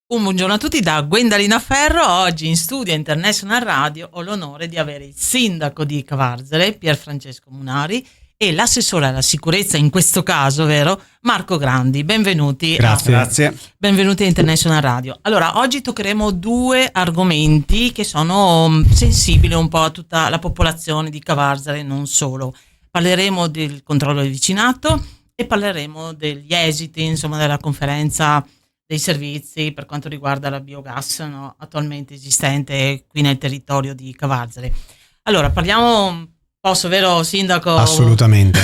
Un buongiorno a tutti da Gwendalina Ferro. Oggi in studio International Radio ho l'onore di avere il sindaco di Cavarzere, Pierfrancesco Munari, e l'assessore alla sicurezza, in questo caso, vero? Marco Grandi. Benvenuti. Grazie. Benvenuti a International Radio. Allora, oggi toccheremo due argomenti che sono sensibili un po' a tutta la popolazione di Cavarzere, non solo. Parleremo del controllo del vicinato e parleremo degli esiti, insomma, della conferenza dei servizi per quanto riguarda la biogas, no, attualmente esistente qui nel territorio di Cavarzere. Allora, posso, vero sindaco? Assolutamente.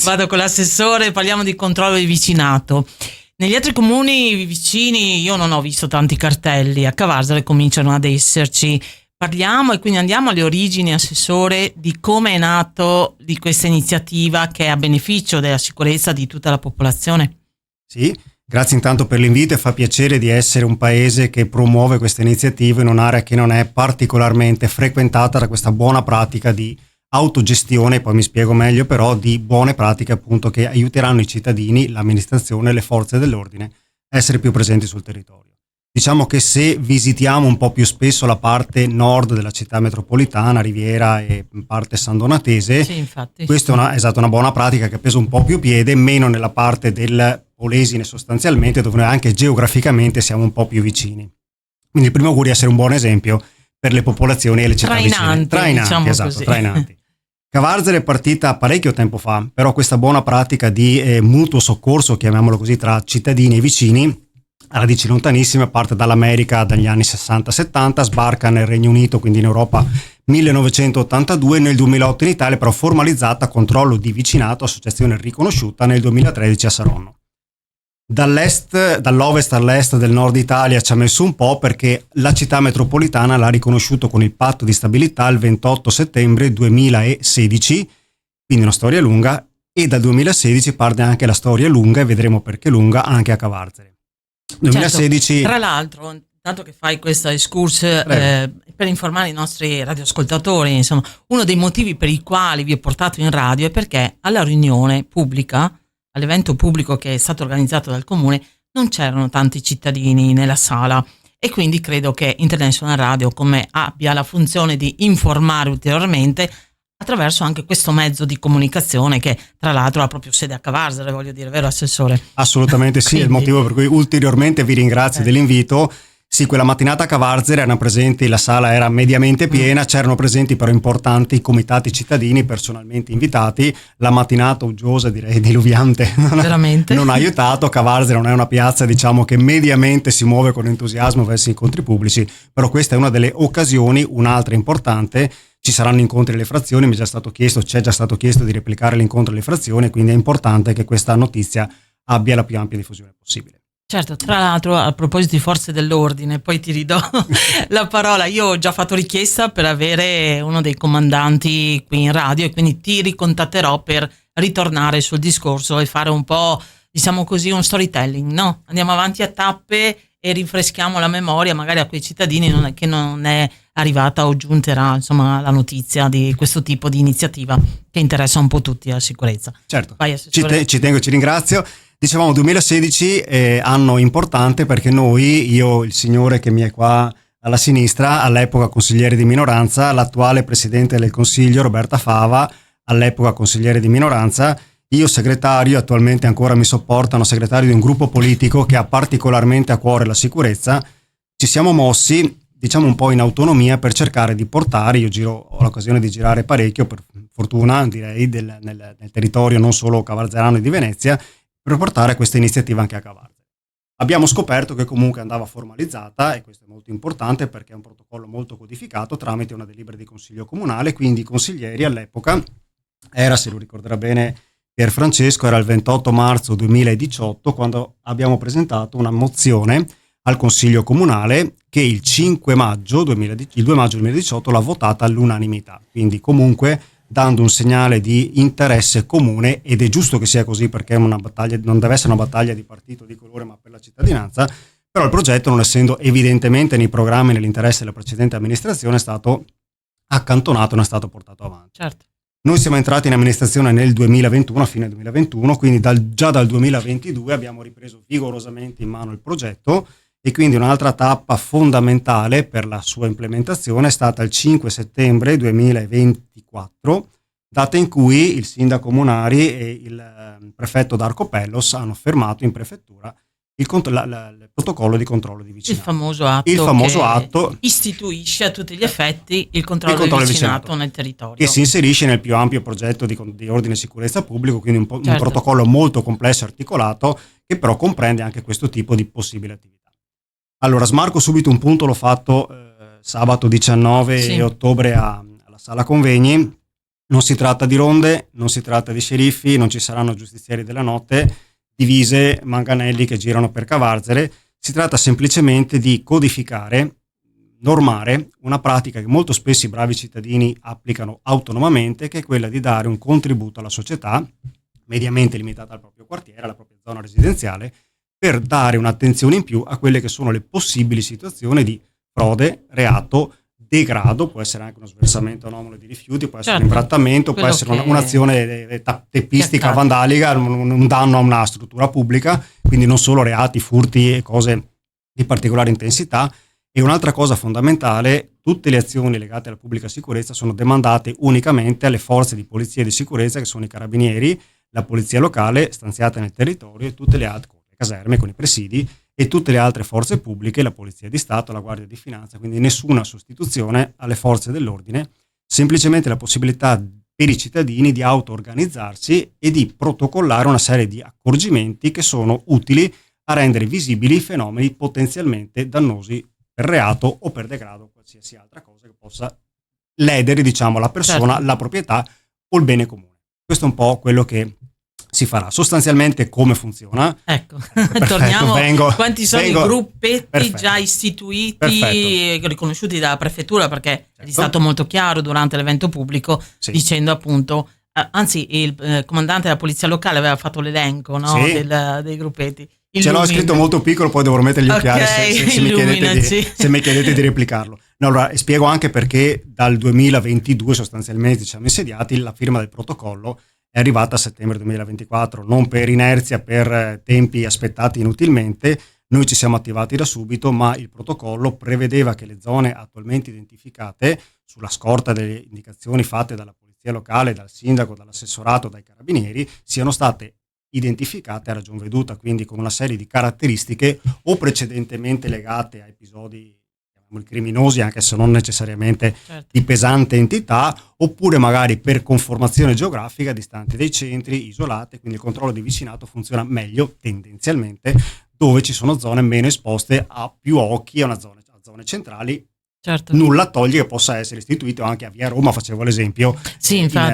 Vado con l'assessore, parliamo di controllo di vicinato. Negli altri comuni vicini io non ho visto tanti cartelli, a Cavarzere cominciano ad esserci. Parliamo e quindi andiamo alle origini, assessore, di come è nato di questa iniziativa che è a beneficio della sicurezza di tutta la popolazione. Sì. Grazie intanto per l'invito, e fa piacere di essere un paese che promuove queste iniziative in un'area che non è particolarmente frequentata da questa buona pratica di autogestione, poi mi spiego meglio, però di buone pratiche appunto che aiuteranno i cittadini, l'amministrazione e le forze dell'ordine a essere più presenti sul territorio. Diciamo che se visitiamo un po' più spesso la parte nord della città metropolitana, Riviera e parte San Donatese, sì, infatti, questa è stata una buona pratica che ha preso un po' più piede, meno nella parte del Polesine sostanzialmente, dove noi anche geograficamente siamo un po' più vicini. Quindi il primo augurio è essere un buon esempio per le popolazioni e le città vicine. Trainanti, diciamo, esatto, così. Trainanti. Cavarzere è partita parecchio tempo fa, però questa buona pratica di mutuo soccorso, chiamiamolo così, tra cittadini e vicini, a radici lontanissime, parte dall'America dagli anni 60-70, sbarca nel Regno Unito, quindi in Europa 1982, nel 2008 in Italia, però formalizzata a controllo di vicinato, associazione riconosciuta nel 2013 a Saronno. Dall'ovest all'est del nord Italia ci ha messo un po', perché la città metropolitana l'ha riconosciuto con il patto di stabilità il 28 settembre 2016, quindi una storia lunga, e dal 2016 parte anche la storia lunga, e vedremo perché lunga, anche a Cavarzere. 2016. Certo. Tra l'altro, tanto che fai questa excursus per informare i nostri radioascoltatori, insomma, uno dei motivi per i quali vi ho portato in radio è perché alla riunione pubblica, all'evento pubblico che è stato organizzato dal comune, non c'erano tanti cittadini nella sala, e quindi credo che International Radio come abbia la funzione di informare ulteriormente attraverso anche questo mezzo di comunicazione, che tra l'altro ha proprio sede a Cavarzere, voglio dire, vero assessore? Assolutamente sì, è il motivo per cui ulteriormente vi ringrazio dell'invito. Sì, quella mattinata a Cavarzere erano presenti, la sala era mediamente piena, c'erano presenti però importanti comitati cittadini personalmente invitati. La mattinata uggiosa, direi diluviante, non ha aiutato. Cavarzere non è una piazza, diciamo, che mediamente si muove con entusiasmo verso incontri pubblici, però questa è una delle occasioni. Un'altra importante: ci saranno incontri alle frazioni, c'è già stato chiesto di replicare l'incontro alle frazioni, quindi è importante che questa notizia abbia la più ampia diffusione possibile. Certo, tra l'altro, a proposito di forze dell'ordine, poi ti ridò la parola, io ho già fatto richiesta per avere uno dei comandanti qui in radio, e quindi ti ricontatterò per ritornare sul discorso e fare un po', diciamo così, un storytelling, no? Andiamo avanti a tappe e rinfreschiamo la memoria magari a quei cittadini che non è arrivata o giunterà, insomma, la notizia di questo tipo di iniziativa che interessa un po' tutti la sicurezza. Certo, ci ringrazio. Dicevamo 2016, anno importante, perché io, il signore che mi è qua alla sinistra, all'epoca consigliere di minoranza, l'attuale presidente del Consiglio Roberta Fava, all'epoca consigliere di minoranza, io segretario, attualmente ancora mi sopportano, segretario di un gruppo politico che ha particolarmente a cuore la sicurezza, ci siamo mossi, diciamo, un po' in autonomia per cercare di portare, ho l'occasione di girare parecchio, per fortuna direi, nel territorio non solo cavarzerano e di Venezia, per portare questa iniziativa anche a Cavarzere. Abbiamo scoperto che comunque andava formalizzata, e questo è molto importante perché è un protocollo molto codificato tramite una delibera di consiglio comunale, quindi i consiglieri all'epoca era, se lo ricorderà bene Pierfrancesco, era il 28 marzo 2018 quando abbiamo presentato una mozione al consiglio comunale che il 2 maggio 2018 l'ha votata all'unanimità, quindi comunque dando un segnale di interesse comune, ed è giusto che sia così perché è una battaglia, non deve essere una battaglia di partito, di colore, ma per la cittadinanza. Però il progetto, non essendo evidentemente nei programmi, nell'interesse della precedente amministrazione, è stato accantonato, non è stato portato avanti. Certo. Noi siamo entrati in amministrazione nel 2021, a fine 2021, quindi già dal 2022 abbiamo ripreso vigorosamente in mano il progetto e quindi un'altra tappa fondamentale per la sua implementazione è stata il 5 settembre 2024, data in cui il sindaco Munari e il prefetto Darcopellos hanno firmato in prefettura il protocollo di controllo di vicinato. Il famoso atto che istituisce a tutti gli effetti il controllo di vicinato nel territorio. Che si inserisce nel più ampio progetto di ordine e sicurezza pubblico, quindi un protocollo molto complesso e articolato, che però comprende anche questo tipo di possibili attività. Allora, smarco subito un punto, l'ho fatto sabato 19 ottobre alla Sala Convegni. Non si tratta di ronde, non si tratta di sceriffi, non ci saranno giustizieri della notte, divise, manganelli che girano per Cavarzere. Si tratta semplicemente di codificare, normare una pratica che molto spesso i bravi cittadini applicano autonomamente, che è quella di dare un contributo alla società, mediamente limitata al proprio quartiere, alla propria zona residenziale, per dare un'attenzione in più a quelle che sono le possibili situazioni di frode, reato, degrado, può essere anche uno sversamento anomalo di rifiuti, può essere un imbrattamento, può essere un'azione teppistica, vandalica, un danno a una struttura pubblica, quindi non solo reati, furti e cose di particolare intensità. E un'altra cosa fondamentale, tutte le azioni legate alla pubblica sicurezza sono demandate unicamente alle forze di polizia e di sicurezza, che sono i carabinieri, la polizia locale stanziata nel territorio e tutte le altre, le caserme con i presidi, e tutte le altre forze pubbliche, la Polizia di Stato, la Guardia di Finanza, quindi nessuna sostituzione alle forze dell'ordine, semplicemente la possibilità per i cittadini di auto-organizzarsi e di protocollare una serie di accorgimenti che sono utili a rendere visibili i fenomeni potenzialmente dannosi per reato o per degrado o qualsiasi altra cosa che possa ledere, diciamo, la persona, la proprietà o il bene comune. Questo è un po' quello che si farà. Sostanzialmente come funziona? Ecco, torniamo. Quanti sono i gruppetti già istituiti e riconosciuti dalla prefettura? Perché è stato molto chiaro durante l'evento pubblico, dicendo appunto, anzi il comandante della polizia locale aveva fatto l'elenco, no? Dei gruppetti. Ce l'ho scritto molto piccolo, poi devo mettere gli occhiali se mi chiedete di replicarlo. No, allora, spiego anche perché dal 2022 sostanzialmente siamo insediati, la firma del protocollo è arrivata a settembre 2024, non per inerzia, per tempi aspettati inutilmente. Noi ci siamo attivati da subito, ma il protocollo prevedeva che le zone attualmente identificate, sulla scorta delle indicazioni fatte dalla polizia locale, dal sindaco, dall'assessorato, dai carabinieri, siano state identificate a ragion veduta, quindi con una serie di caratteristiche o precedentemente legate a episodi criminosi, anche se non necessariamente di pesante entità, oppure magari per conformazione geografica distanti dai centri, isolate, quindi il controllo di vicinato funziona meglio tendenzialmente dove ci sono zone meno esposte a più occhi, a zone centrali. Nulla toglie che possa essere istituito anche a Via Roma, facevo l'esempio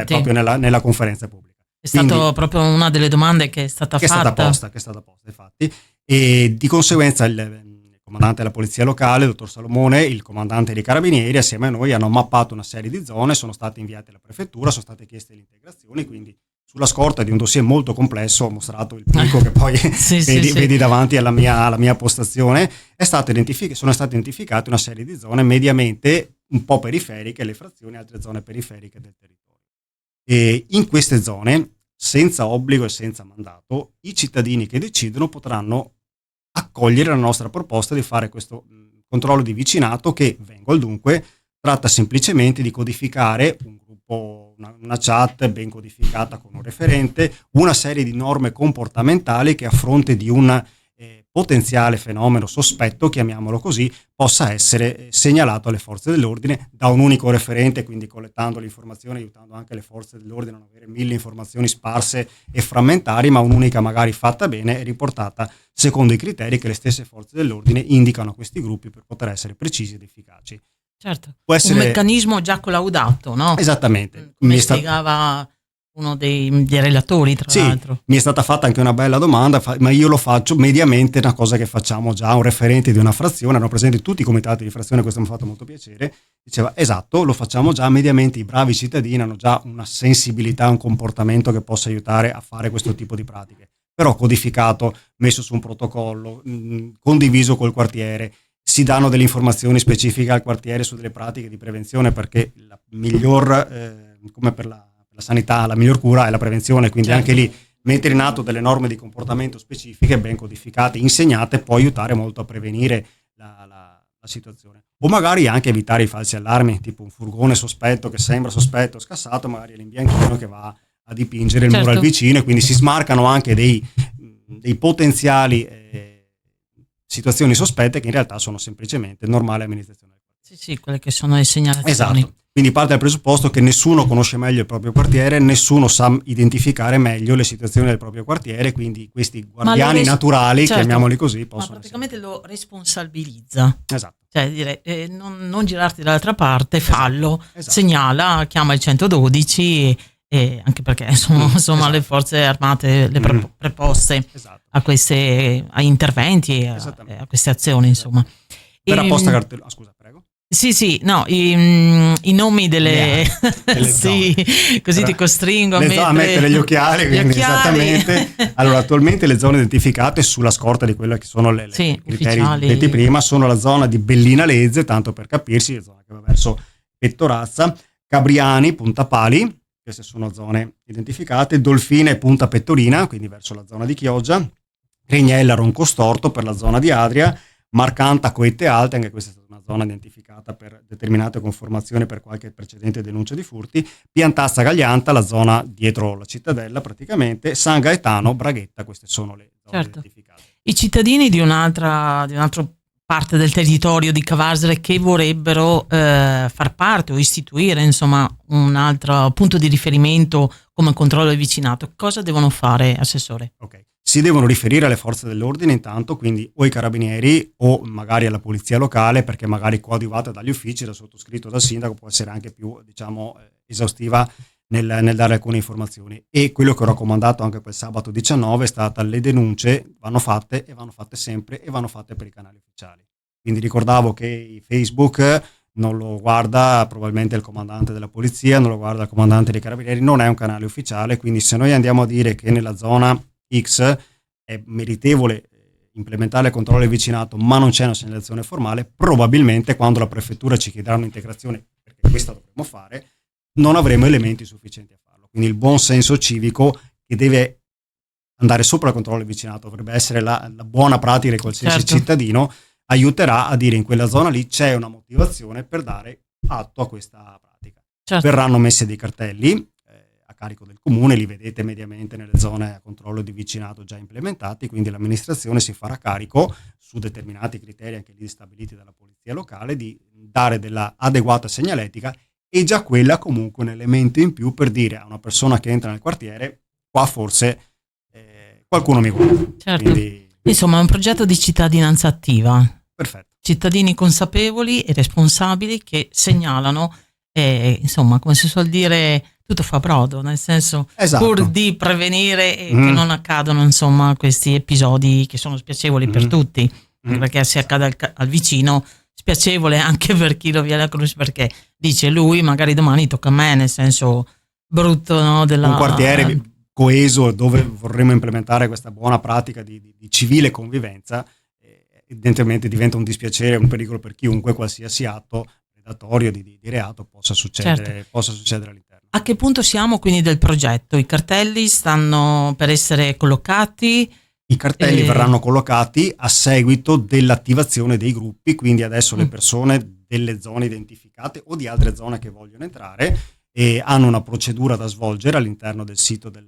proprio nella conferenza pubblica. È stato proprio una delle domande che è stata fatta. Che è stata posta, infatti, e di conseguenza il comandante della polizia locale, dottor Salomone, il comandante dei carabinieri, assieme a noi hanno mappato una serie di zone, sono state inviate alla prefettura, sono state chieste le integrazioni, quindi sulla scorta di un dossier molto complesso, ho mostrato il plico che poi vedi davanti alla mia postazione, sono state identificate una serie di zone mediamente un po' periferiche, le frazioni, altre zone periferiche del territorio. E in queste zone, senza obbligo e senza mandato, i cittadini che decidono potranno accogliere la nostra proposta di fare questo controllo di vicinato che, vengo al dunque, tratta semplicemente di codificare un gruppo, una chat ben codificata con un referente, una serie di norme comportamentali che a fronte di un potenziale fenomeno sospetto, chiamiamolo così, possa essere segnalato alle forze dell'ordine da un unico referente, quindi collettando le informazioni, aiutando anche le forze dell'ordine a non avere 1000 informazioni sparse e frammentarie, ma un'unica magari fatta bene e riportata secondo i criteri che le stesse forze dell'ordine indicano a questi gruppi per poter essere precisi ed efficaci. Certo, un meccanismo già collaudato, no? Esattamente. Come spiegava uno dei relatori, tra l'altro. Mi è stata fatta anche una bella domanda, ma io lo faccio mediamente, una cosa che facciamo già, un referente di una frazione, erano presenti tutti i comitati di frazione, questo mi ha fatto molto piacere, diceva esatto, lo facciamo già mediamente, i bravi cittadini hanno già una sensibilità, un comportamento che possa aiutare a fare questo tipo di pratiche, però codificato, messo su un protocollo, condiviso col quartiere, si danno delle informazioni specifiche al quartiere su delle pratiche di prevenzione, perché la miglior, come per la sanità, la miglior cura è la prevenzione, quindi anche lì mettere in atto delle norme di comportamento specifiche ben codificate, insegnate, può aiutare molto a prevenire la situazione. O magari anche evitare i falsi allarmi, tipo un furgone sospetto che sembra sospetto scassato, magari è l'imbianchino che va a dipingere il muro al vicino, e quindi si smarcano anche dei potenziali situazioni sospette che in realtà sono semplicemente normale amministrazione. Sì, quelle che sono le segnalazioni. Esatto. Quindi parte dal presupposto che nessuno conosce meglio il proprio quartiere, nessuno sa identificare meglio le situazioni del proprio quartiere, quindi questi guardiani naturali, chiamiamoli così, possono praticamente lo responsabilizza. Esatto. Cioè dire, non girarti dall'altra parte, fallo, esatto. Segnala, chiama il 112, anche perché sono le forze armate le preposte a ai interventi e a queste azioni, insomma. Per apposta cartello. Scusa, prego. Sì, no, i nomi delle sì, zone. Così ti costringo a mettere gli occhiali, quindi esattamente. Allora, attualmente le zone identificate sulla scorta di quelle che sono i criteri detti prima sono la zona di Bellina Lezze, tanto per capirsi, la zona che va verso Pettorazza, Cabriani, Punta Pali, queste sono zone identificate, Dolfine e Punta Pettorina, quindi verso la zona di Chioggia, Rignella, Roncostorto per la zona di Adria, Marcanta, Coette Alte, anche questa è stata una zona identificata per determinate conformazioni per qualche precedente denuncia di furti, Piantazza, Gaglianta, la zona dietro la cittadella praticamente, San Gaetano, Braghetta, queste sono le zone identificate. I cittadini di un'altra parte del territorio di Cavarsere che vorrebbero far parte o istituire insomma un altro punto di riferimento come controllo del vicinato, cosa devono fare, Assessore? Ok. Si devono riferire alle forze dell'ordine intanto, quindi o ai carabinieri o magari alla polizia locale, perché magari coadiuvata dagli uffici, da sottoscritto dal sindaco, può essere anche più, esaustiva nel dare alcune informazioni. E quello che ho raccomandato anche quel sabato 19 è stata: le denunce vanno fatte e vanno fatte sempre e vanno fatte per i canali ufficiali. Quindi ricordavo che Facebook non lo guarda probabilmente il comandante della polizia, non lo guarda il comandante dei carabinieri, non è un canale ufficiale, quindi se noi andiamo a dire che nella zona X è meritevole implementare il controllo del vicinato ma non c'è una segnalazione formale, probabilmente quando la prefettura ci chiederà un'integrazione, perché questa dovremmo fare, non avremo elementi sufficienti a farlo. Quindi il buon senso civico che deve andare sopra il controllo del vicinato, dovrebbe essere la buona pratica di qualsiasi cittadino, aiuterà a dire in quella zona lì c'è una motivazione per dare atto a questa pratica. Verranno messi dei cartelli a carico del comune, li vedete mediamente nelle zone a controllo di vicinato già implementati, quindi l'amministrazione si farà carico su determinati criteri anche lì stabiliti dalla polizia locale di dare della adeguata segnaletica, e già quella comunque un elemento in più per dire a una persona che entra nel quartiere: qua forse qualcuno mi guarda. Quindi, insomma, è un progetto di cittadinanza attiva. Perfetto. Cittadini consapevoli e responsabili che segnalano e, insomma, come si suol dire, tutto fa brodo, nel senso, pur di prevenire che non accadano, insomma, questi episodi che sono spiacevoli per tutti, perché se accade al vicino, spiacevole anche per chi lo viene a conoscere, perché dice lui magari domani tocca a me, nel senso brutto, no? Un quartiere coeso dove vorremmo implementare questa buona pratica di civile convivenza, evidentemente diventa un dispiacere, un pericolo per chiunque qualsiasi atto predatorio di reato possa succedere all'interno. A che punto siamo quindi del progetto? I cartelli stanno per essere collocati? I cartelli verranno collocati a seguito dell'attivazione dei gruppi, quindi adesso le persone delle zone identificate o di altre zone che vogliono entrare hanno una procedura da svolgere all'interno del sito del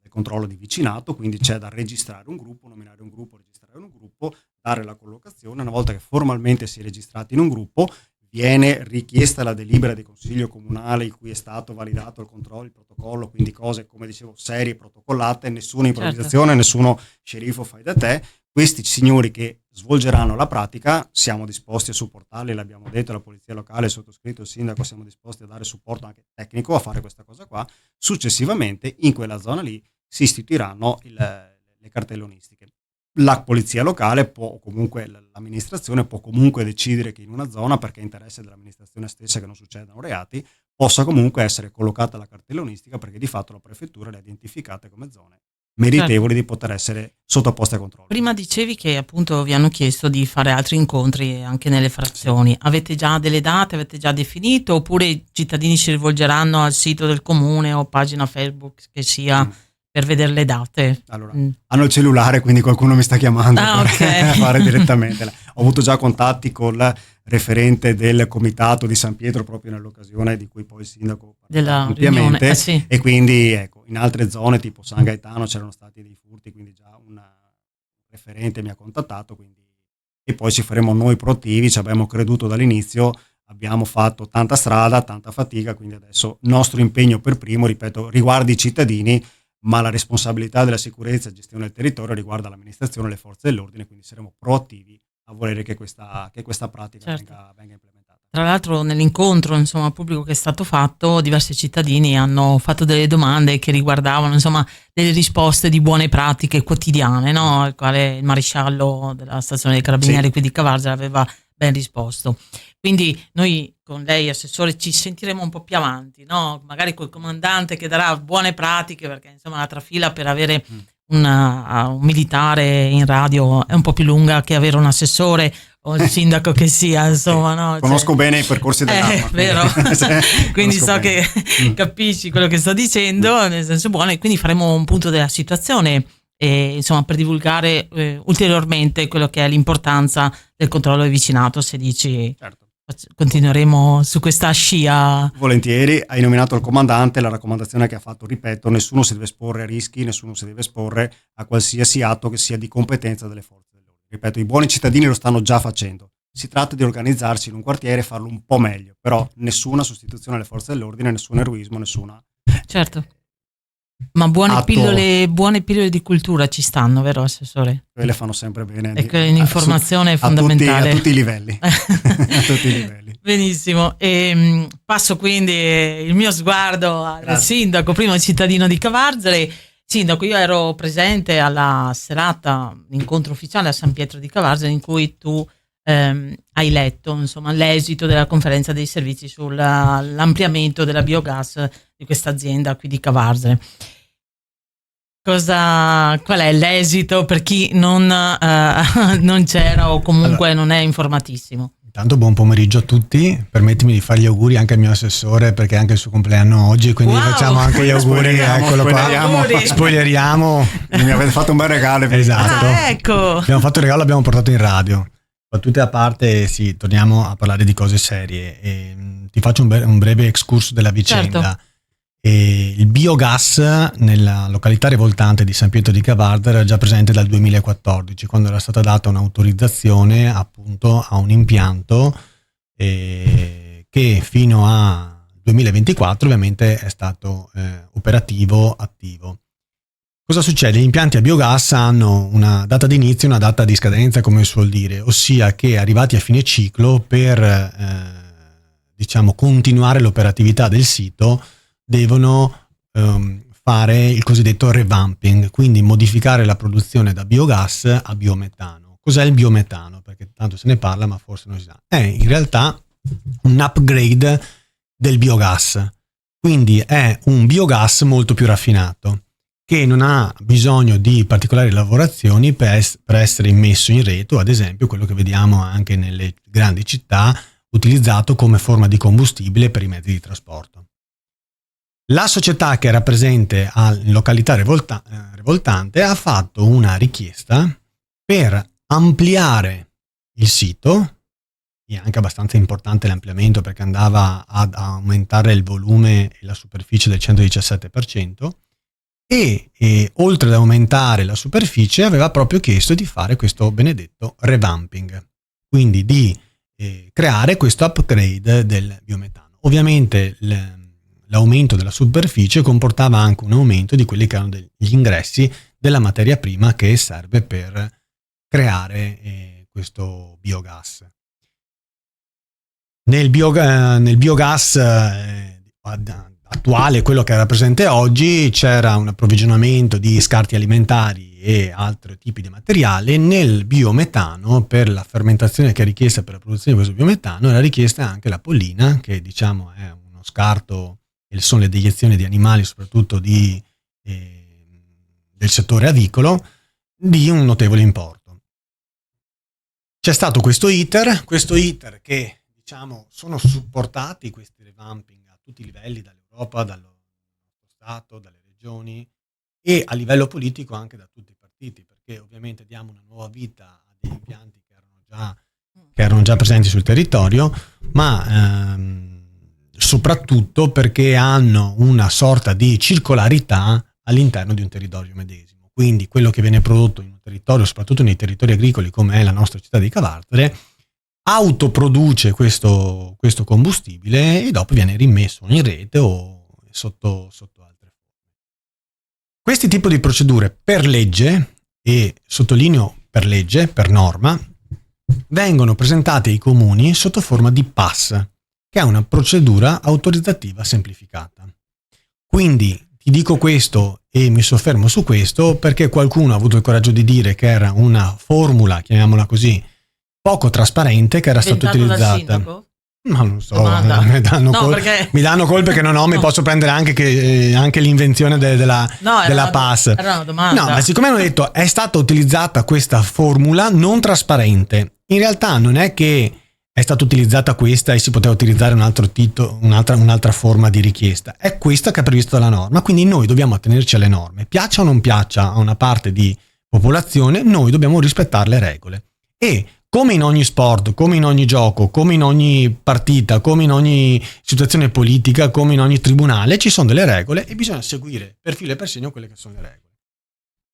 controllo di vicinato, quindi c'è da registrare un gruppo, nominare un gruppo, registrare un gruppo, dare la collocazione. Una volta che formalmente si è registrati in un gruppo, viene richiesta la delibera del Consiglio Comunale in cui è stato validato il controllo, il protocollo, quindi cose, come dicevo, serie, protocollate, nessuna improvvisazione, nessuno sceriffo fai da te. Questi signori che svolgeranno la pratica siamo disposti a supportarli, l'abbiamo detto, la polizia locale, il sottoscritto, il sindaco, siamo disposti a dare supporto anche tecnico a fare questa cosa qua. Successivamente in quella zona lì si istituiranno le cartellonistiche. La polizia locale può comunque, l'amministrazione può comunque decidere che in una zona, perché è interesse dell'amministrazione stessa che non succedano reati, possa comunque essere collocata la cartellonistica, perché di fatto la prefettura le ha identificate come zone meritevoli di poter essere sottoposte a controllo. Prima dicevi che appunto vi hanno chiesto di fare altri incontri anche nelle frazioni. Sì. Avete già delle date, avete già definito, oppure i cittadini si rivolgeranno al sito del comune o pagina Facebook che sia per vedere le date. Allora, hanno il cellulare, quindi qualcuno mi sta chiamando per okay. fare direttamente. Ho avuto già contatti con la referente del comitato di San Pietro proprio nell'occasione di cui poi il sindaco Della ampiamente, riunione, sì. e quindi ecco, in altre zone tipo San Gaetano c'erano stati dei furti, quindi già un referente mi ha contattato, quindi, e poi ci faremo noi proattivi, ci abbiamo creduto dall'inizio, abbiamo fatto tanta strada, tanta fatica, quindi adesso il nostro impegno per primo, ripeto, riguarda i cittadini, ma la responsabilità della sicurezza e gestione del territorio riguarda l'amministrazione e le forze dell'ordine, quindi saremo proattivi a volere che questa pratica venga implementata. Tra l'altro nell'incontro pubblico che è stato fatto, diversi cittadini hanno fatto delle domande che riguardavano delle risposte di buone pratiche quotidiane, no? Al quale il maresciallo della stazione dei carabinieri qui di Cavarzere aveva ben risposto. Quindi noi con lei, assessore, ci sentiremo un po' più avanti, no? Magari col comandante che darà buone pratiche, perché la trafila per avere un militare in radio è un po' più lunga che avere un assessore o il sindaco che sia, no? Conosco bene i percorsi dell'arma. Vero. Quindi so bene. Che capisci quello che sto dicendo, nel senso buono, e quindi faremo un punto della situazione per divulgare ulteriormente quello che è l'importanza del controllo del vicinato, se dici. Certo. Continueremo su questa scia. Volentieri, hai nominato il comandante, la raccomandazione che ha fatto, ripeto, nessuno si deve esporre a rischi, nessuno si deve esporre a qualsiasi atto che sia di competenza delle forze dell'ordine. Ripeto, i buoni cittadini lo stanno già facendo. Si tratta di organizzarsi in un quartiere e farlo un po' meglio, però nessuna sostituzione alle forze dell'ordine, nessun eroismo, nessuna. Certo. Ma buone pillole di cultura ci stanno, vero assessore? Quelle fanno sempre bene. Ecco, l'informazione è fondamentale. A tutti i livelli. A tutti i livelli. Benissimo. Passo quindi il mio sguardo al sindaco, prima il cittadino di Cavarzere. Sindaco, io ero presente alla serata, l'incontro ufficiale a San Pietro di Cavarzere, in cui tu hai letto l'esito della conferenza dei servizi sull'ampliamento della biogas di questa azienda qui di Cavarzere. Qual è l'esito per chi non c'era o comunque non è informatissimo? Intanto buon pomeriggio a tutti, permettimi di fare gli auguri anche al mio assessore perché è anche il suo compleanno oggi, quindi facciamo anche gli auguri, eccolo qua, spoileriamo. Mi avete fatto un bel regalo. Esatto, ecco. Abbiamo fatto il regalo, l'abbiamo portato in radio. Battute a parte, sì, torniamo a parlare di cose serie. Ti faccio un breve excursus della vicenda. Certo. Il biogas nella località Revoltante di San Pietro di Cavarzere era già presente dal 2014, quando era stata data un'autorizzazione appunto a un impianto che fino a 2024 ovviamente è stato operativo, attivo. Cosa succede? Gli impianti a biogas hanno una data di inizio e una data di scadenza, come si suol dire, ossia che arrivati a fine ciclo per continuare l'operatività del sito devono fare il cosiddetto revamping, quindi modificare la produzione da biogas a biometano. Cos'è il biometano? Perché tanto se ne parla ma forse non si sa. È in realtà un upgrade del biogas, quindi è un biogas molto più raffinato che non ha bisogno di particolari lavorazioni per essere immesso in rete, o ad esempio quello che vediamo anche nelle grandi città, utilizzato come forma di combustibile per i mezzi di trasporto. La società che era presente in località Revoltante ha fatto una richiesta per ampliare il sito, è anche abbastanza importante l'ampliamento perché andava ad aumentare il volume e la superficie del 117%, e oltre ad aumentare la superficie aveva proprio chiesto di fare questo benedetto revamping, quindi di creare questo upgrade del biometano. Ovviamente l'aumento della superficie comportava anche un aumento di quelli che erano gli ingressi della materia prima che serve per creare questo biogas. Nel biogas attuale, quello che era presente oggi, c'era un approvvigionamento di scarti alimentari e altri tipi di materiale. Nel biometano, per la fermentazione che è richiesta per la produzione di questo biometano, era richiesta anche la pollina, che diciamo è uno scarto, e sono le deiezioni di animali, soprattutto del settore avicolo, di un notevole importo. C'è stato questo iter che diciamo sono supportati questi revamping a tutti i livelli, dall'Europa, dallo Stato, dalle regioni, e a livello politico anche da tutti i partiti, perché ovviamente diamo una nuova vita a degli impianti che erano già presenti sul territorio, ma soprattutto perché hanno una sorta di circolarità all'interno di un territorio medesimo. Quindi quello che viene prodotto in un territorio, soprattutto nei territori agricoli come è la nostra città di Cavardere, autoproduce questo combustibile e dopo viene rimesso in rete o sotto altre forme. Questi tipi di procedure per legge, e sottolineo per legge, per norma, vengono presentate ai comuni sotto forma di PAS, che è una procedura autorizzativa semplificata. Quindi ti dico questo e mi soffermo su questo perché qualcuno ha avuto il coraggio di dire che era una formula, chiamiamola così, poco trasparente, che era stata utilizzata. Ma non so, mi danno colpe che non ho, mi posso prendere anche l'invenzione della PAS. Era una domanda. No, ma siccome hanno detto è stata utilizzata questa formula non trasparente, in realtà non è che è stata utilizzata questa e si poteva utilizzare un altro titolo, un'altra forma di richiesta. È questa che è prevista dalla norma, quindi noi dobbiamo attenerci alle norme. Piaccia o non piaccia a una parte di popolazione, noi dobbiamo rispettare le regole. E come in ogni sport, come in ogni gioco, come in ogni partita, come in ogni situazione politica, come in ogni tribunale, ci sono delle regole e bisogna seguire per filo e per segno quelle che sono le regole.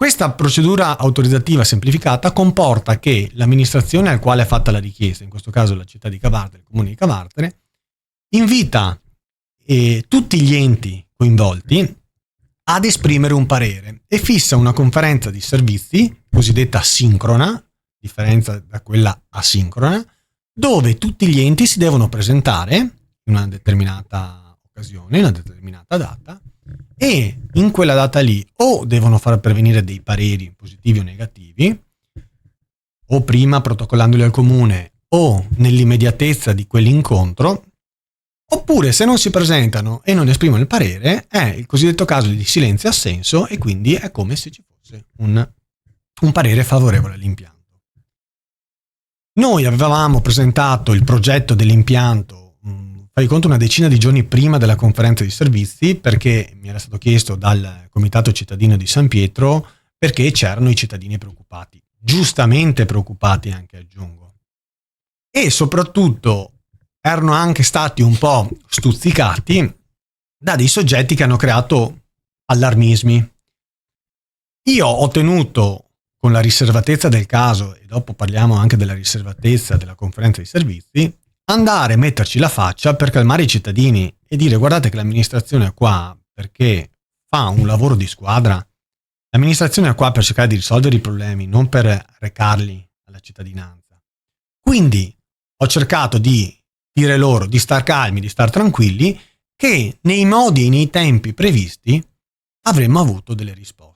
Questa procedura autorizzativa semplificata comporta che l'amministrazione al quale è fatta la richiesta, in questo caso la città di Cavardere, il comune di Cavardere, invita tutti gli enti coinvolti ad esprimere un parere e fissa una conferenza di servizi, cosiddetta sincrona, differenza da quella asincrona, dove tutti gli enti si devono presentare in una determinata occasione, in una determinata data, e in quella data lì o devono far pervenire dei pareri positivi o negativi, o prima protocollandoli al comune o nell'immediatezza di quell'incontro, oppure se non si presentano e non esprimono il parere è il cosiddetto caso di silenzio assenso e quindi è come se ci fosse un parere favorevole all'impianto. Noi avevamo presentato il progetto dell'impianto, fai conto, una decina di giorni prima della conferenza di servizi, perché mi era stato chiesto dal Comitato Cittadino di San Pietro, perché c'erano i cittadini preoccupati, giustamente preoccupati anche, aggiungo, e soprattutto erano anche stati un po' stuzzicati da dei soggetti che hanno creato allarmismi. Io ho tenuto, con la riservatezza del caso, e dopo parliamo anche della riservatezza della conferenza di servizi, andare a metterci la faccia per calmare i cittadini e dire: guardate che l'amministrazione è qua perché fa un lavoro di squadra, l'amministrazione è qua per cercare di risolvere i problemi, non per recarli alla cittadinanza. Quindi ho cercato di dire loro di star calmi, di star tranquilli, che nei modi e nei tempi previsti avremmo avuto delle risposte.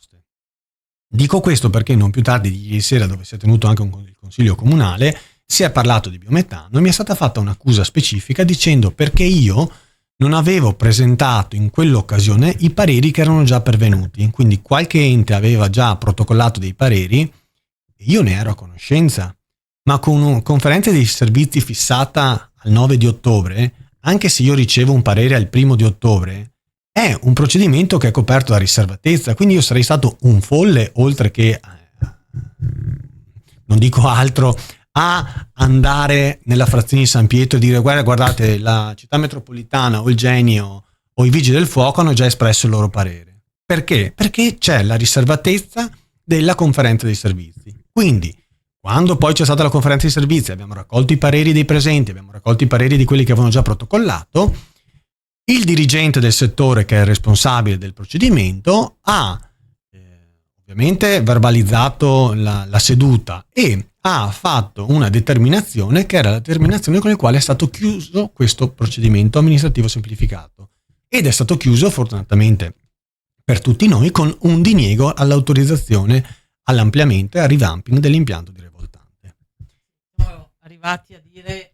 Dico questo perché non più tardi di ieri sera, dove si è tenuto anche il consiglio comunale, si è parlato di biometano e mi è stata fatta un'accusa specifica dicendo perché io non avevo presentato in quell'occasione i pareri che erano già pervenuti. Quindi qualche ente aveva già protocollato dei pareri e io ne ero a conoscenza, ma con una conferenza dei servizi fissata al 9 di ottobre, anche se io ricevo un parere al 1 di ottobre, è un procedimento che è coperto da riservatezza, quindi io sarei stato un folle, oltre che, non dico altro, a andare nella frazione di San Pietro e dire: guardate, la città metropolitana o il Genio o i vigili del fuoco hanno già espresso il loro parere. Perché? Perché c'è la riservatezza della conferenza dei servizi. Quindi, quando poi c'è stata la conferenza di servizi, abbiamo raccolto i pareri dei presenti, abbiamo raccolto i pareri di quelli che avevano già protocollato, il dirigente del settore, che è il responsabile del procedimento, ha ovviamente verbalizzato la seduta e ha fatto una determinazione che era la determinazione con la quale è stato chiuso questo procedimento amministrativo semplificato, ed è stato chiuso fortunatamente per tutti noi con un diniego all'autorizzazione all'ampliamento e al revamping dell'impianto di Revoltante. Siamo arrivati a dire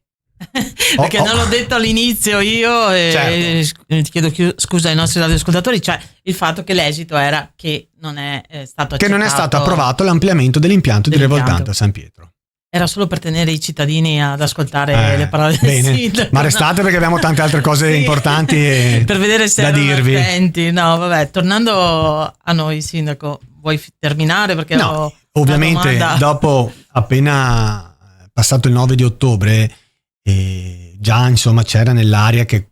perché non l'ho detto all'inizio io, certo. Ti chiedo scusa ai nostri radioascoltatori, cioè il fatto che l'esito era che non è stato accettato, che non è stato approvato l'ampliamento dell'impianto di Revoltante a San Pietro. Era solo per tenere i cittadini ad ascoltare le parole del bene. sindaco. Ma restate perché abbiamo tante altre cose importanti per vedere se da erano dirvi. attenti. No, vabbè, tornando a noi, sindaco, vuoi terminare? Perché No, ovviamente dopo, appena passato il 9 di ottobre, già insomma c'era nell'aria che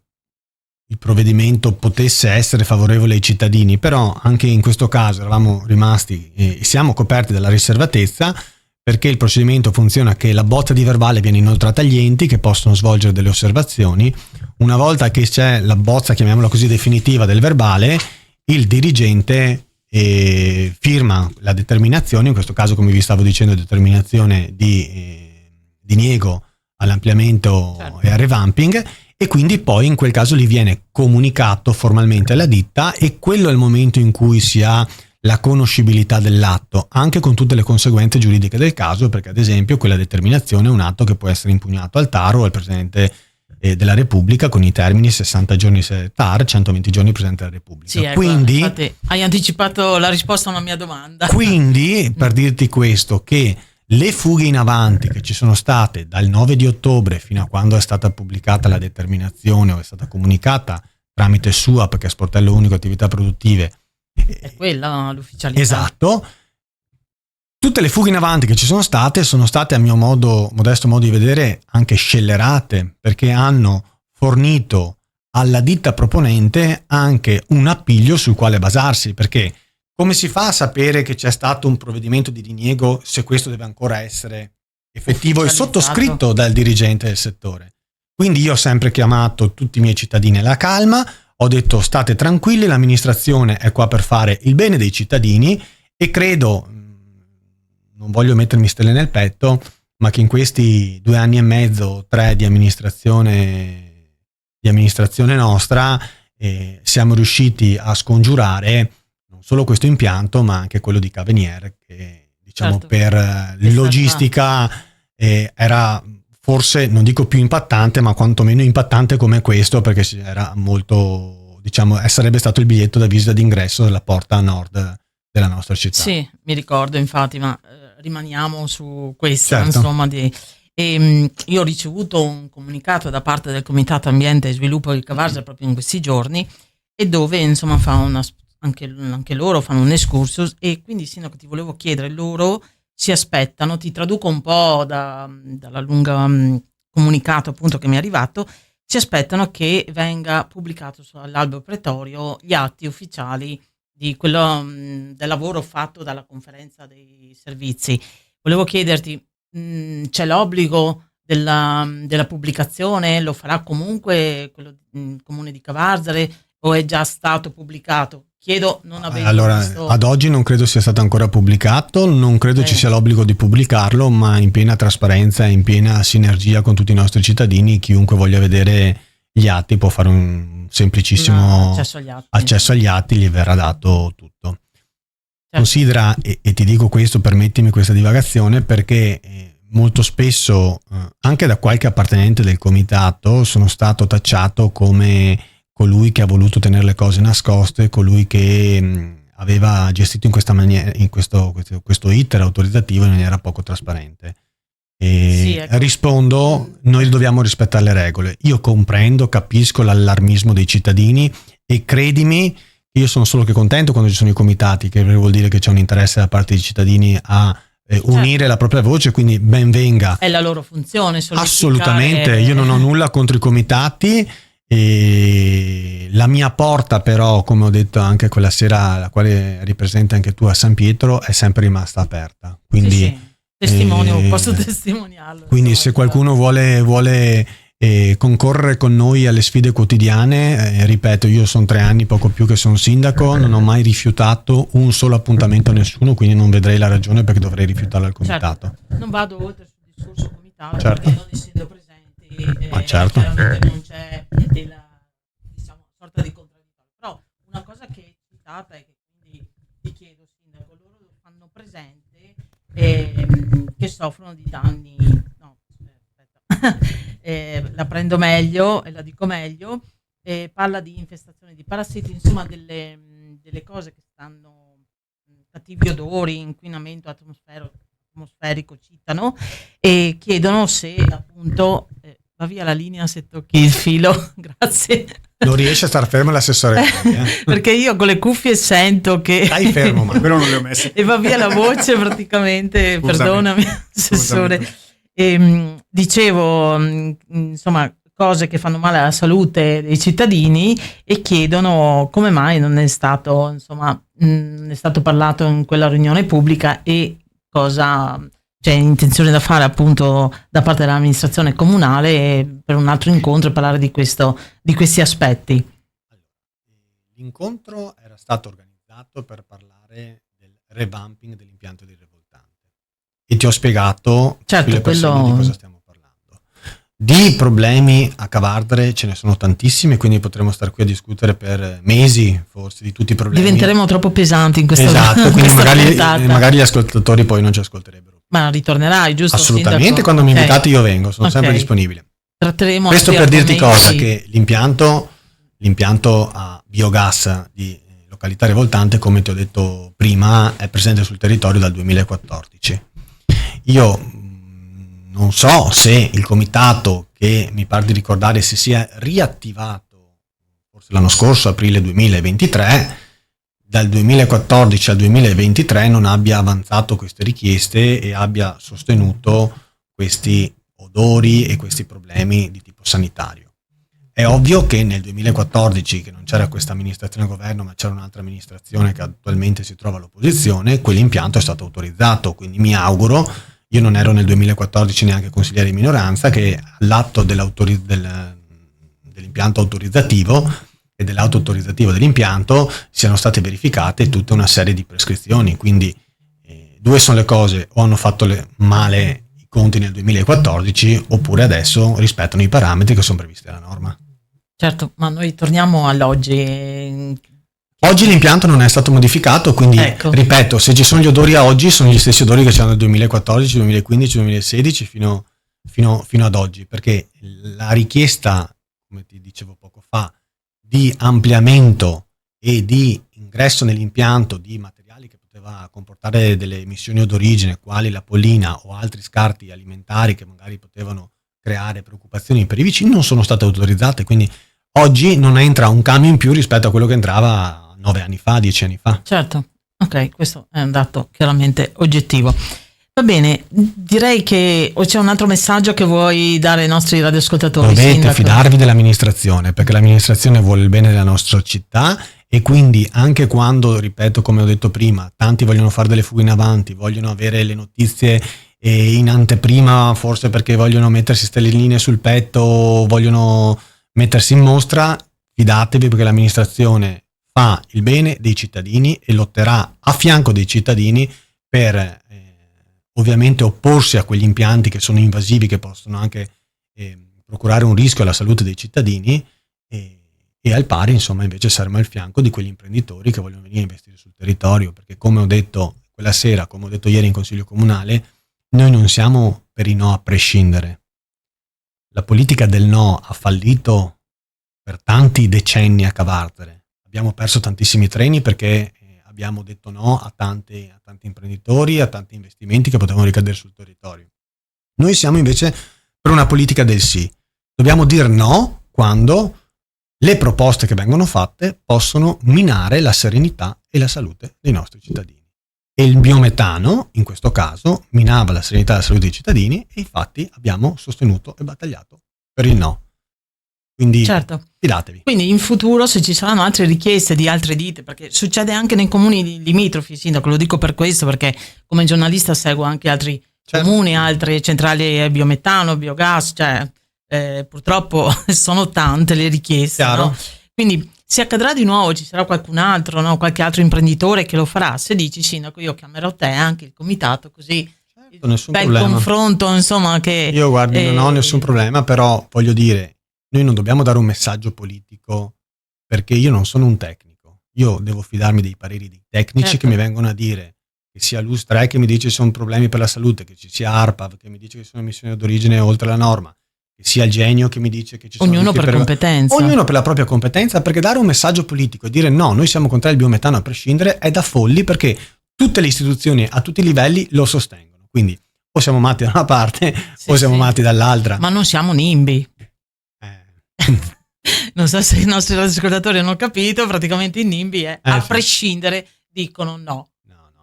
il provvedimento potesse essere favorevole ai cittadini, però anche in questo caso eravamo rimasti e siamo coperti dalla riservatezza, perché il procedimento funziona che la bozza di verbale viene inoltrata agli enti che possono svolgere delle osservazioni. Una volta che c'è la bozza, chiamiamola così, definitiva del verbale, il dirigente firma la determinazione, in questo caso, come vi stavo dicendo, determinazione di diniego all'ampliamento e al revamping, e quindi poi in quel caso gli viene comunicato formalmente alla ditta, e quello è il momento in cui si ha la conoscibilità dell'atto, anche con tutte le conseguenze giuridiche del caso, perché ad esempio quella determinazione è un atto che può essere impugnato al TAR o al Presidente della Repubblica, con i termini 60 giorni TAR, 120 giorni Presidente della Repubblica. Sì, ecco, quindi infatti, hai anticipato la risposta a una mia domanda. Quindi, per dirti questo, che le fughe in avanti che ci sono state dal 9 di ottobre fino a quando è stata pubblicata la determinazione o è stata comunicata tramite SUAP, che è Sportello Unico Attività Produttive, è quella l'ufficialità. Esatto. Tutte le fughe in avanti che ci sono state a mio modesto modo di vedere, anche scellerate, perché hanno fornito alla ditta proponente anche un appiglio sul quale basarsi, perché come si fa a sapere che c'è stato un provvedimento di diniego se questo deve ancora essere effettivo e sottoscritto dal dirigente del settore? Quindi io ho sempre chiamato tutti i miei cittadini alla calma, ho detto state tranquilli, l'amministrazione è qua per fare il bene dei cittadini, e credo, non voglio mettermi stelle nel petto, ma che in questi 2 anni e mezzo, 3 di amministrazione nostra, siamo riusciti a scongiurare non solo questo impianto, ma anche quello di Cavenier, che diciamo per logistica era forse, non dico più impattante, ma quantomeno impattante come questo, perché era molto, diciamo, sarebbe stato il biglietto da visita d'ingresso della porta nord della nostra città. Sì, mi ricordo infatti, ma rimaniamo su questo, certo. Insomma, io ho ricevuto un comunicato da parte del Comitato Ambiente e Sviluppo di Cavarzere proprio in questi giorni, e dove insomma anche loro fanno un excursus, e quindi sindaco ti volevo chiedere, loro si aspettano, ti traduco un po' dalla lunga comunicato appunto che mi è arrivato, si aspettano che venga pubblicato all'albo pretorio gli atti ufficiali di quello del lavoro fatto dalla conferenza dei servizi. Volevo chiederti, c'è l'obbligo della pubblicazione? Lo farà comunque quello comune di Cavarzere o è già stato pubblicato? Chiedo, non avendo visto... Ad oggi non credo sia stato ancora pubblicato, non credo ci sia l'obbligo di pubblicarlo, ma in piena trasparenza e in piena sinergia con tutti i nostri cittadini, chiunque voglia vedere gli atti può fare un semplicissimo accesso agli atti, gli verrà dato tutto. Certo. Considera, e ti dico questo, permettimi questa divagazione, perché molto spesso anche da qualche appartenente del comitato sono stato tacciato come colui che ha voluto tenere le cose nascoste, colui che aveva gestito in questa maniera, in questo iter autorizzativo in maniera poco trasparente. Sì, ecco. Rispondo, noi dobbiamo rispettare le regole. Io comprendo, capisco l'allarmismo dei cittadini, e credimi, io sono solo che contento quando ci sono i comitati, che vuol dire che c'è un interesse da parte dei cittadini a unire la propria voce, quindi ben venga. È la loro funzione, assolutamente, io non ho nulla contro i comitati. E la mia porta però, come ho detto anche quella sera, la quale ripresenta anche tu a San Pietro, è sempre rimasta aperta, quindi sì. Testimonio, posso testimoniarlo. Quindi se qualcuno vuole concorrere con noi alle sfide quotidiane, ripeto, io sono 3 anni, poco più, che sono sindaco, non ho mai rifiutato un solo appuntamento a nessuno, quindi non vedrei la ragione perché dovrei rifiutarlo al comitato. Certo. Non vado oltre sul discorso comitato, certo. Perché non essendo presenti certo. chiaramente non c'è diciamo, sorta di contraddittorio. Però una cosa che è citata e che quindi ti chiedo, sindaco, loro lo fanno presente, che soffrono di danni, la prendo meglio e la dico meglio, parla di infestazioni di parassiti, insomma delle cose che stanno, cattivi odori, inquinamento atmosferico atmosferico, citano, e chiedono se appunto va via la linea se tocchi il filo. Grazie. Non riesce a star fermo l'assessore. Perché io con le cuffie sento che stai fermo, ma però non le ho messe. E va via la voce praticamente. Scusami. Perdonami, assessore. Dicevo, insomma, cose che fanno male alla salute dei cittadini, e chiedono come mai non è stato, insomma, è stato parlato in quella riunione pubblica, e cosa c'è intenzione da fare appunto da parte dell'amministrazione comunale per un altro incontro e parlare di questi aspetti. L'incontro era stato organizzato per parlare del revamping dell'impianto di Revoltante, e ti ho spiegato sulle persone di cosa stiamo parlando. Di problemi a Cavardere ce ne sono tantissimi, quindi potremo stare qui a discutere per mesi forse di tutti i problemi. Diventeremo troppo pesanti in questa Esatto, quindi questa magari gli ascoltatori poi non ci ascolterebbero. Ma ritornerai, giusto? Assolutamente, Sindaco? quando mi invitate io vengo, sono sempre disponibile. Tratteremo questo per dirti argomenti. cosa, che l'impianto a biogas di località Revoltante, come ti ho detto prima, è presente sul territorio dal 2014. Io non so se il comitato, che mi pare di ricordare si sia riattivato forse l'anno scorso, aprile 2023, dal 2014 al 2023 non abbia avanzato queste richieste e abbia sostenuto questi odori e questi problemi di tipo sanitario. È ovvio che nel 2014, che non c'era questa amministrazione al governo, ma c'era un'altra amministrazione che attualmente si trova all'opposizione, quell'impianto è stato autorizzato, quindi mi auguro, io non ero nel 2014 neanche consigliere di minoranza, che all'atto dell'impianto autorizzativo e dell'auto autorizzativo dell'impianto siano state verificate tutta una serie di prescrizioni. Quindi due sono le cose: o hanno fatto male i conti nel 2014, oppure adesso rispettano i parametri che sono previsti dalla norma. Certo, ma noi torniamo all'oggi. Oggi l'impianto non è stato modificato, quindi ecco. Ripeto, se ci sono gli odori a oggi sono gli stessi odori che c'erano nel 2014, 2015, 2016 fino ad oggi, perché la richiesta, come ti dicevo poco fa, di ampliamento e di ingresso nell'impianto di materiali che poteva comportare delle emissioni d'origine, quali la pollina o altri scarti alimentari che magari potevano creare preoccupazioni per i vicini, non sono state autorizzate. Quindi oggi non entra un camion in più rispetto a quello che entrava 9 anni fa, 10 anni fa. Certo, ok, questo è un dato chiaramente oggettivo. Va bene, direi che o c'è un altro messaggio che vuoi dare ai nostri radioascoltatori? Dovete Sindaco? fidarvi dell'amministrazione, perché l'amministrazione vuole il bene della nostra città, e quindi anche quando, ripeto, come ho detto prima, tanti vogliono fare delle fughe in avanti, vogliono avere le notizie in anteprima, forse perché vogliono mettersi stelline sul petto, vogliono mettersi in mostra, fidatevi, perché l'amministrazione fa il bene dei cittadini e lotterà a fianco dei cittadini per ovviamente opporsi a quegli impianti che sono invasivi, che possono anche procurare un rischio alla salute dei cittadini, e al pari, insomma, invece saremo al fianco di quegli imprenditori che vogliono venire a investire sul territorio, perché come ho detto quella sera, come ho detto ieri in Consiglio Comunale, noi non siamo per i no a prescindere. La politica del no ha fallito per tanti decenni a Cavardere. Abbiamo perso tantissimi treni perché abbiamo detto no a tanti imprenditori, a tanti investimenti che potevano ricadere sul territorio. Noi siamo invece per una politica del sì. Dobbiamo dire no quando le proposte che vengono fatte possono minare la serenità e la salute dei nostri cittadini. E il biometano, in questo caso, minava la serenità e la salute dei cittadini, e infatti abbiamo sostenuto e battagliato per il no. Quindi certo. Fidatevi. Quindi in futuro, se ci saranno altre richieste di altre ditte, perché succede anche nei comuni limitrofi, Sindaco, lo dico per questo, perché come giornalista seguo anche altri comuni, altre centrali a biometano, biogas, cioè purtroppo sono tante le richieste, no? Quindi se accadrà di nuovo, ci sarà qualcun altro, no? Qualche altro imprenditore che lo farà. Se dici, Sindaco, io chiamerò te, anche il comitato, così nessun bel problema. Confronto, insomma, che io guardi, non ho nessun problema, però voglio dire, noi non dobbiamo dare un messaggio politico, perché io non sono un tecnico, io devo fidarmi dei pareri dei tecnici, certo, che mi vengono a dire, che sia l'US3 che mi dice ci sono problemi per la salute, che ci sia ARPAV che mi dice che sono emissioni d'origine oltre la norma, che sia il Genio che mi dice che ci sono ognuno per competenza, ognuno per la propria competenza, perché dare un messaggio politico e dire no, noi siamo contrari al biometano a prescindere è da folli, perché tutte le istituzioni a tutti i livelli lo sostengono. Quindi o siamo matti da una parte Sì, o siamo sì. matti dall'altra. Ma non siamo NIMBY. Non so se i nostri ascoltatori hanno capito, praticamente il NIMBY è a sì. prescindere dicono no.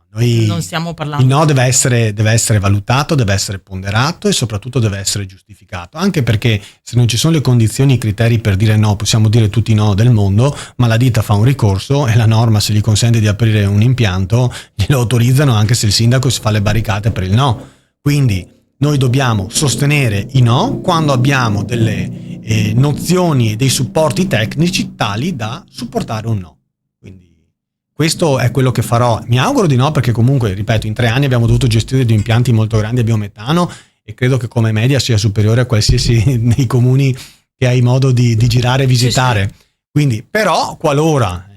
Noi, Non stiamo parlando. il no deve essere valutato, deve essere ponderato e soprattutto deve essere giustificato, anche perché se non ci sono le condizioni, i criteri per dire no, possiamo dire tutti no del mondo, ma la ditta fa un ricorso e la norma, se gli consente di aprire un impianto, glielo autorizzano anche se il sindaco si fa le barricate per il no. Quindi noi dobbiamo sostenere i no quando abbiamo delle nozioni e dei supporti tecnici tali da supportare un no. Quindi questo è quello che farò. Mi auguro di no, perché comunque, ripeto, in 3 anni abbiamo dovuto gestire due impianti molto grandi a biometano e credo che come media sia superiore a qualsiasi dei comuni che hai modo di girare e visitare. Sì. Quindi, però, qualora,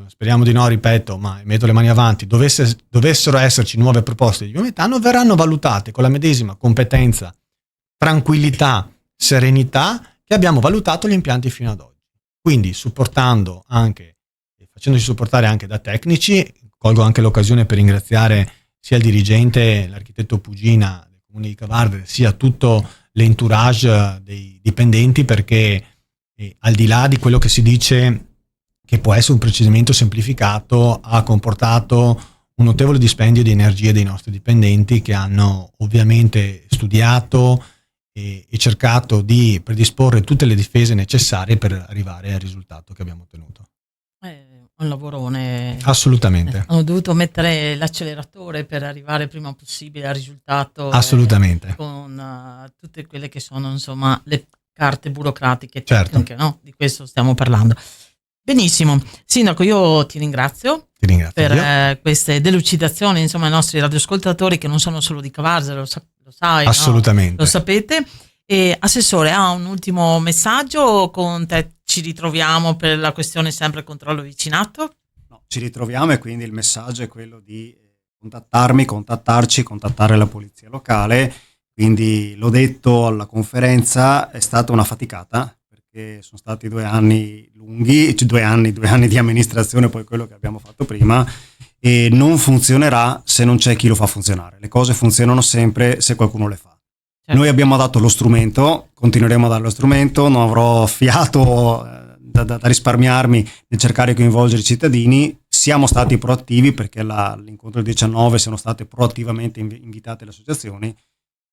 speriamo di no, ripeto, ma metto le mani avanti, dovessero esserci nuove proposte di biometano, verranno valutate con la medesima competenza, tranquillità, serenità che abbiamo valutato gli impianti fino ad oggi. Quindi, facendoci supportare anche da tecnici, colgo anche l'occasione per ringraziare sia il dirigente, l'architetto Pugina del comune di Cavardere, sia tutto l'entourage dei dipendenti, perché al di là di quello che si dice che può essere un procedimento semplificato, ha comportato un notevole dispendio di energie dei nostri dipendenti, che hanno ovviamente studiato e cercato di predisporre tutte le difese necessarie per arrivare al risultato che abbiamo ottenuto. Un lavorone. Assolutamente. Hanno dovuto mettere l'acceleratore per arrivare il prima possibile al risultato. Assolutamente. Con tutte quelle che sono, insomma, le carte burocratiche certo. tecniche, no? Di questo stiamo parlando. Benissimo. Sindaco, io ti ringrazio. Ti ringrazio per queste delucidazioni, insomma, ai nostri radioascoltatori, che non sono solo di Cavarzere, lo sai. Assolutamente. No? Lo sapete. E Assessore, ha un ultimo messaggio? Con te ci ritroviamo per la questione sempre controllo vicinato? No, ci ritroviamo, e quindi il messaggio è quello di contattare la polizia locale. Quindi l'ho detto alla conferenza, è stata una faticata, perché sono stati 2 anni lunghi, 2 anni di amministrazione, poi quello che abbiamo fatto prima, e non funzionerà se non c'è chi lo fa funzionare. Le cose funzionano sempre se qualcuno le fa. Noi abbiamo dato lo strumento, continueremo a dare lo strumento, non avrò fiato da risparmiarmi nel cercare di coinvolgere i cittadini. Siamo stati proattivi, perché l'incontro del 19 sono state proattivamente invitate le associazioni.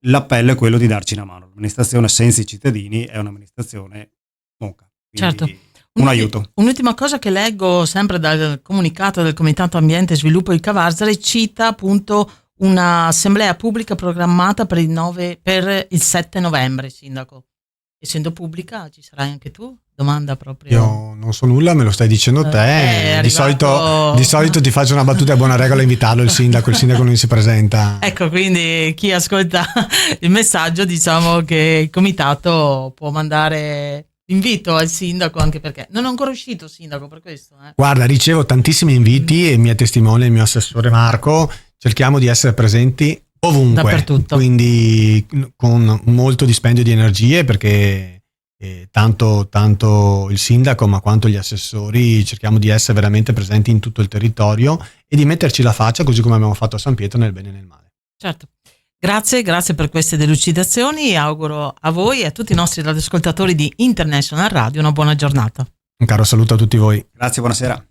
L'appello è quello di darci una mano. L'amministrazione senza i cittadini è un'amministrazione monca. Certo. Un aiuto. Un'ultima cosa che leggo sempre dal comunicato del Comitato Ambiente e Sviluppo di Cavarzere, cita appunto un'assemblea pubblica programmata per il 7 novembre, Sindaco. Essendo pubblica, ci sarai anche tu? Domanda proprio. Io non so nulla, me lo stai dicendo te. Di solito ti faccio una battuta, a buona regola invitarlo il sindaco non si presenta. Ecco, quindi chi ascolta il messaggio, diciamo che il comitato può mandare invito al sindaco, anche perché non è ancora uscito sindaco, per questo. Guarda, ricevo tantissimi inviti e mi testimonia il mio assessore Marco. Cerchiamo di essere presenti ovunque, dappertutto. Quindi con molto dispendio di energie, perché tanto il sindaco ma quanto gli assessori cerchiamo di essere veramente presenti in tutto il territorio e di metterci la faccia, così come abbiamo fatto a San Pietro, nel bene e nel male. Certo. Grazie per queste delucidazioni. Auguro a voi e a tutti i nostri radioascoltatori di International Radio una buona giornata. Un caro saluto a tutti voi. Grazie, buonasera.